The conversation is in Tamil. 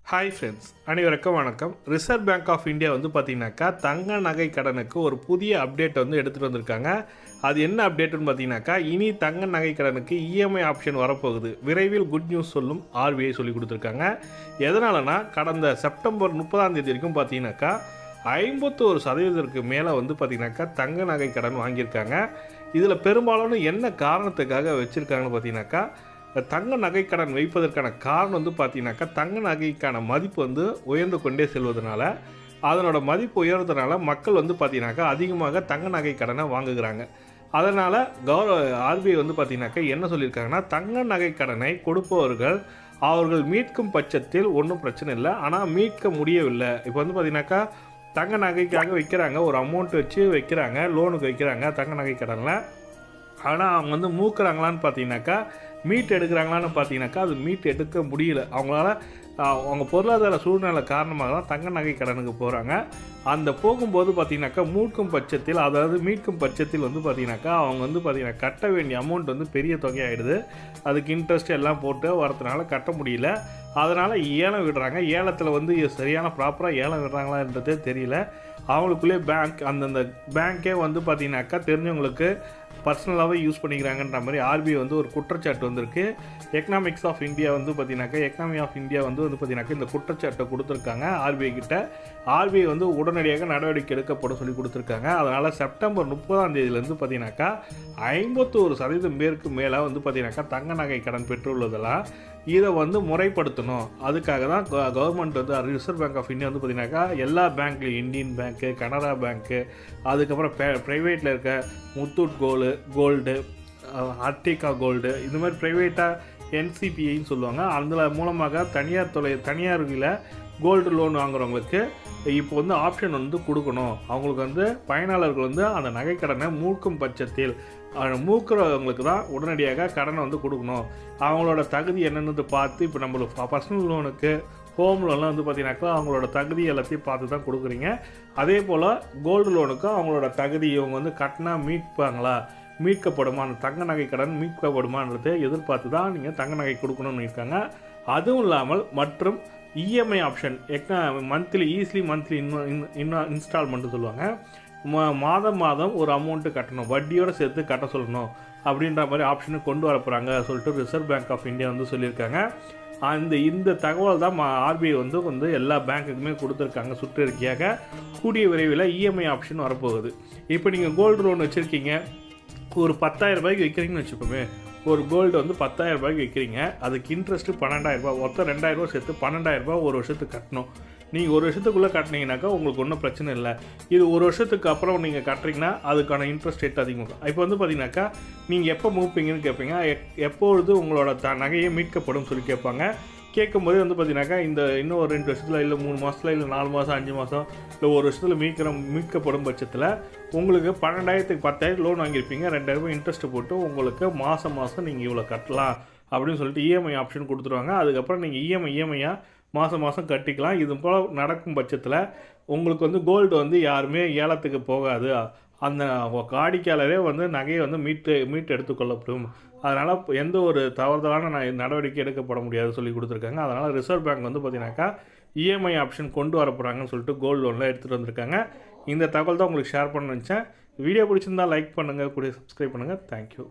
ஹாய் ஃப்ரெண்ட்ஸ், அனைவருக்கும் வணக்கம். ரிசர்வ் பேங்க் ஆஃப் இந்தியா வந்து பார்த்தீங்கன்னாக்கா தங்க நகை கடனுக்கு ஒரு புதிய அப்டேட் வந்து எடுத்துகிட்டு வந்திருக்காங்க. அது என்ன அப்டேட்டுன்னு பார்த்தீங்கன்னாக்கா, இனி தங்க நகை கடனுக்கு இஎம்ஐ ஆப்ஷன் வரப்போகுது. விரைவில் குட் நியூஸ் சொல்லும் ஆர்பிஐ சொல்லி கொடுத்துருக்காங்க. எதனாலனா, கடந்த செப்டம்பர் 30 வரைக்கும் பார்த்தீங்கன்னாக்கா 51% மேலே வந்து பார்த்தீங்கன்னாக்கா தங்க நகை கடன் வாங்கியிருக்காங்க. இதில் பெரும்பாலான என்ன காரணத்துக்காக வச்சுருக்காங்கன்னு பார்த்தீங்கன்னாக்கா, தங்க நகை கடன் வைப்பதற்கான காரணம் வந்து பார்த்தீங்கன்னாக்கா, தங்க நகைக்கான மதிப்பு வந்து உயர்ந்து கொண்டே செல்வதனால, அதனோட மதிப்பு உயர்றதுனால மக்கள் வந்து பார்த்தீங்கன்னாக்கா அதிகமாக தங்க நகை கடனை வாங்குகிறாங்க. அதனால் ஆர்பிஐ வந்து பார்த்தீங்கன்னாக்கா என்ன சொல்லியிருக்காங்கன்னா, தங்க நகை கடனை கொடுப்பவர்கள் அவர்கள் மீட்கும் பட்சத்தில் ஒன்றும் பிரச்சனை இல்லை. ஆனால் மீட்க முடியவில்லை. இப்போ வந்து பார்த்தீங்கன்னாக்கா தங்க நகைக்காக வைக்கிறாங்க, ஒரு அமௌண்ட் வச்சு வைக்கிறாங்க, லோனுக்கு வைக்கிறாங்க தங்க நகை கடனில். ஆனால் அவங்க வந்து மூக்குறாங்களான்னு பார்த்தீங்கன்னாக்கா, மீட் எடுக்கிறாங்களான்னு பார்த்தீங்கன்னாக்கா அது மீட் எடுக்க முடியல. அவங்களால அவங்க பொருளாதார சூழ்நிலை காரணமாக தான் தங்க நகை கடனுக்கு போகிறாங்க. அந்த போகும்போது பார்த்தீங்கன்னாக்கா மீட்கும் பட்சத்தில் வந்து பார்த்தீங்கன்னாக்கா அவங்க வந்து பார்த்தீங்கன்னா கட்ட வேண்டிய அமௌண்ட் வந்து பெரிய தொகையாகிடுது. அதுக்கு இன்ட்ரெஸ்ட் எல்லாம் போட்டு வரதுனால கட்ட முடியல. அதனால் ஏலம் விடுறாங்க. ஏலத்தில் வந்து சரியான ப்ராப்பராக ஏலம் விடுறாங்களான்றதே தெரியல. அவங்களுக்குள்ளே அந்தந்த பேங்க்கே வந்து பார்த்தீங்கன்னாக்கா தெரிஞ்சவங்களுக்கு பர்சனலாகவே யூஸ் பண்ணிக்கிறாங்கன்ற மாதிரி ஆர்பிஐ வந்து ஒரு குற்றச்சாட்டு வந்திருக்கு. எக்கனாமி ஆஃப் இந்தியா வந்து பார்த்தீங்கன்னாக்கா இந்த குற்றச்சாட்டை கொடுத்துருக்காங்க ஆர்பிஐ கிட்ட. ஆர்பிஐ வந்து உடனடியாக நடவடிக்கை எடுக்கப்படும் சொல்லி கொடுத்துருக்காங்க. அதனால் செப்டம்பர் 30 பார்த்தீங்கன்னாக்கா 51% பேருக்கு மேலே வந்து பார்த்தீங்கன்னாக்கா தங்க நகை கடன் பெற்றுள்ளதெல்லாம் இதை வந்து முறைப்படுத்தணும். அதுக்காக தான் கவர்மெண்ட் வந்து ரிசர்வ் பேங்க் ஆஃப் இந்தியா வந்து பார்த்தீங்கன்னாக்கா எல்லா பேங்க்லையும் இந்தியன் பேங்க்கு, கனரா பேங்க்கு, அதுக்கப்புறம் ப்ரைவேட்டில் இருக்க முத்தூட் கோல்டு, அர்டிகா கோல்டு, இந்த மாதிரி ப்ரைவேட்டாக என்சிபிஐன்னு சொல்லுவாங்க. அதில் மூலமாக தனியார்களில் கோல்டு லோன் வாங்குறவங்களுக்கு இப்போ வந்து ஆப்ஷன் வந்து கொடுக்கணும். அவங்களுக்கு வந்து பயனாளர்கள் வந்து அந்த நகைக்கடனை மூக்கும் பட்சத்தில் மூக்குறவங்களுக்கு தான் உடனடியாக கடனை வந்து கொடுக்கணும். அவங்களோட தகுதி என்னென்னு பார்த்து, இப்போ நம்மளுக்கு பர்சனல் லோனுக்கு, ஹோம் லோன்லாம் வந்து பார்த்தீங்கன்னாக்கா அவங்களோட தகுதி எல்லாத்தையும் பார்த்து தான் கொடுக்குறீங்க. அதே போல் கோல்டு லோனுக்கும் அவங்களோட தகுதி இவங்க வந்து கட்டினா மீட்கப்படுமா, அந்த தங்க நகை கடன் மீட்கப்படுமான்றதை எதிர்பார்த்து தான் நீங்கள் தங்க நகை கொடுக்கணும்னு இருக்காங்க. அதுவும் இல்லாமல் மற்றும் இஎம்ஐ ஆப்ஷன் மந்த்லி இன்ஸ்டால்மெண்ட்டு சொல்லுவாங்க. மாதம் ஒரு அமௌண்ட்டு கட்டணும், வட்டியோடு சேர்த்து கட்ட சொல்லணும் அப்படின்ற மாதிரி ஆப்ஷனு கொண்டு வர போகிறாங்க சொல்லிட்டு ரிசர்வ் பேங்க் ஆஃப் இந்தியா வந்து சொல்லியிருக்காங்க. இந்த தகவல் தான் ஆர்பிஐ வந்து எல்லா பேங்க்குக்குமே கொடுத்துருக்காங்க சுற்றறிக்கையாக. கூடிய விரைவில் இஎம்ஐ ஆப்ஷன் வரப்போகுது. இப்போ நீங்கள் கோல்டு லோன் வச்சுருக்கீங்க, ஒரு 10,000 ரூபாய்க்கு விற்கிறீங்கன்னு வச்சுப்போமே. ஒரு கோல்டு வந்து 10,000 ரூபாய்க்கு விற்கிறீங்க, அதுக்கு இன்ட்ரெஸ்ட்டு 12,000 ரூபா, மொத்தம் 2,000 ரூபா சேர்த்து 12,000 ரூபா ஒரு வருஷத்துக்கு கட்டணும். நீங்கள் ஒரு வருஷத்துக்குள்ளே கட்டினீங்கன்னாக்கா உங்களுக்கு ஒன்றும் பிரச்சனை இல்லை. இது ஒரு வருஷத்துக்கு அப்புறம் நீங்கள் கட்டுறீங்கன்னா அதுக்கான இன்ட்ரெஸ்ட் ரேட் அதிகமாக. இப்போ வந்து பார்த்தீங்கன்னாக்கா நீங்கள் எப்போ மூப்பீங்கன்னு கேட்பீங்க. எப்பொழுது உங்களோட நகையை மீட்கப்படும் சொல்லி கேட்பாங்க. கேட்கும்போது வந்து பார்த்தீங்கன்னாக்கா இன்னும் ஒரு 2 வருஷத்தில், இல்லை 3 மாதத்தில், இல்லை 4 மாதம், 5 மாதம், இல்லை ஒரு வருஷத்தில் மீட்கப்படும் பட்சத்தில் உங்களுக்கு 12,000க்கு 10,000 லோன் வாங்கியிருப்பீங்க, 2,000 ரூபாய் இன்ட்ரெஸ்ட் போட்டு உங்களுக்கு மாதம் நீங்கள் இவ்வளோ கட்டலாம் அப்படின்னு சொல்லிட்டு இஎம்ஐ ஆப்ஷன் கொடுத்துருவாங்க. அதுக்கப்புறம் நீங்கள் இஎம்ஐயாக மாதம் கட்டிக்கலாம். இது போல் நடக்கும் பட்சத்தில் உங்களுக்கு வந்து கோல்டு வந்து யாருமே ஏலத்துக்கு போகாது. அந்த வாடிக்கையாளரே வந்து நகையை வந்து மீட்டு எடுத்துக்கொள்ளப்படும். அதனால் எந்த ஒரு தவறுதலான நடவடிக்கை எடுக்கப்பட முடியாது சொல்லி கொடுத்துருக்காங்க. அதனால் ரிசர்வ் பேங்க் வந்து பார்த்தீங்கன்னாக்கா இஎம்ஐ ஆப்ஷன் கொண்டு வர போகிறாங்கன்னு சொல்லிட்டு கோல்டு லோனில் எடுத்துகிட்டு வந்திருக்காங்க. இந்த தகவல் தான் உங்களுக்கு ஷேர் பண்ண நினச்சேன். வீடியோ பிடிச்சிருந்தால் லைக் பண்ணுங்கள், கூட சப்ஸ்கிரைப் பண்ணுங்கள். தேங்க்யூ.